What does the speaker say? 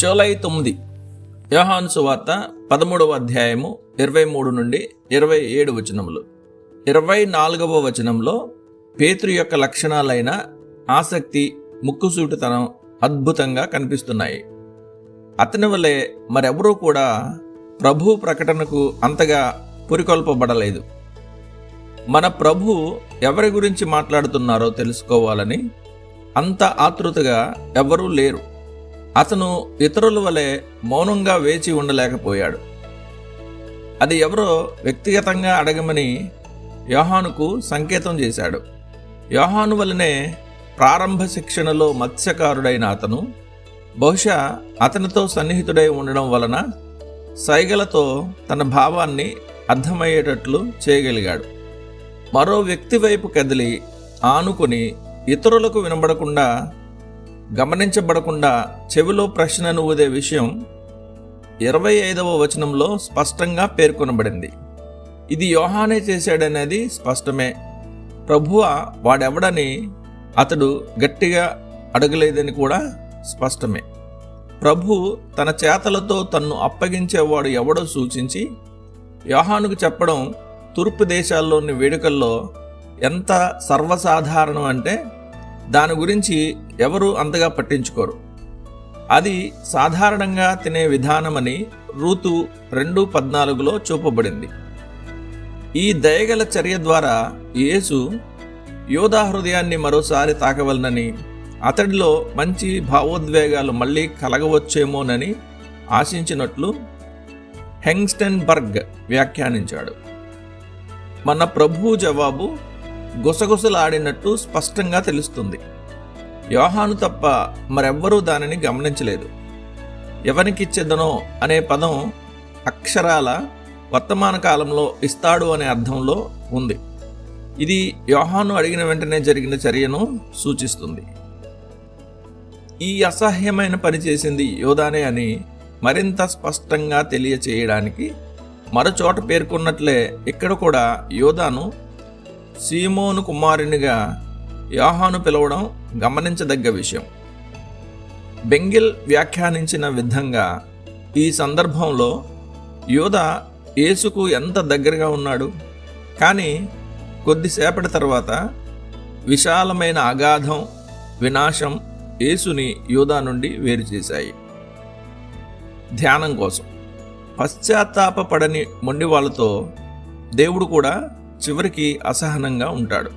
July 9 యోహాను సువార్త 13వ అధ్యాయము 23 నుండి 27 వచనములు. 24వ వచనంలో పేతురు యొక్క లక్షణాలైన ఆసక్తి, ముక్కుసూటితనం అద్భుతంగా కనిపిస్తున్నాయి. అతని వలె మరెవరూ కూడా ప్రభు ప్రకటనకు అంతగా పురికొల్పబడలేదు. మన ప్రభు ఎవరి గురించి మాట్లాడుతున్నారో తెలుసుకోవాలని అంత ఆతృతగా ఎవ్వరూ లేరు. అతను ఇతరుల వలె మౌనంగా వేచి ఉండలేకపోయాడు. అది ఎవరో వ్యక్తిగతంగా అడగమని యోహానుకు సంకేతం చేశాడు. యోహాను వలనే ప్రారంభ శిక్షణలో మత్స్యకారుడైన అతను బహుశా అతనితో సన్నిహితుడై ఉండడం వలన సైగలతో తన భావాన్ని అర్థమయ్యేటట్లు చేయగలిగాడు. మరో వ్యక్తి వైపు కదిలి ఆనుకుని ఇతరులకు వినబడకుండా, గమనించబడకుండా చెవిలో ప్రశ్నను ఊదే విషయం 25వ వచనంలో స్పష్టంగా పేర్కొనబడింది. ఇది యోహానే చేశాడనేది స్పష్టమే. ప్రభువా వాడెవడని అతడు గట్టిగా అడగలేదని కూడా స్పష్టమే. ప్రభు తన చేతలతో తన్ను అప్పగించేవాడు ఎవడో సూచించి యోహానుకు చెప్పడం తూర్పు దేశాల్లోని వేడుకల్లో ఎంత సర్వసాధారణం అంటే దాని గురించి ఎవరూ అంతగా పట్టించుకోరు. అది సాధారణంగా తినే విధానమని రూతు 2:14లో చూపబడింది. ఈ దయగల చర్య ద్వారా యేసు యోధా హృదయాన్ని మరోసారి తాకవలనని, అతడిలో మంచి భావోద్వేగాలు మళ్ళీ కలగవచ్చేమోనని ఆశించినట్లు హెంగ్స్టెన్బర్గ్ వ్యాఖ్యానించాడు. మన ప్రభువు జవాబు గుసగుసలాడినట్టు స్పష్టంగా తెలుస్తుంది. యోహాను తప్ప మరెవ్వరూ దానిని గమనించలేదు. ఎవరికిచ్చేదనో అనే పదం అక్షరాల వర్తమాన కాలంలో ఇస్తాడు అనే అర్థంలో ఉంది. ఇది యోహాను అడిగిన వెంటనే జరిగిన చర్యను సూచిస్తుంది. ఈ అసహ్యమైన పని చేసింది యోధానే అని మరింత స్పష్టంగా తెలియచేయడానికి మరోచోట పేర్కొన్నట్లే ఇక్కడ కూడా యోధాను సీమోను కుమారునిగా యోహాను పిలవడం గమనించదగ్గ విషయం. బెంగిల్ వ్యాఖ్యానించిన విధంగా ఈ సందర్భంలో యోధా యేసుకు ఎంత దగ్గరగా ఉన్నాడు. కానీ కొద్దిసేపటి తర్వాత విశాలమైన అగాధం, వినాశం యేసుని యోధా నుండి వేరు చేశాయి. ధ్యానం కోసం పశ్చాత్తాపపడని మొండి వాళ్ళతో దేవుడు కూడా చివరికి అసహనంగా ఉంటాడు.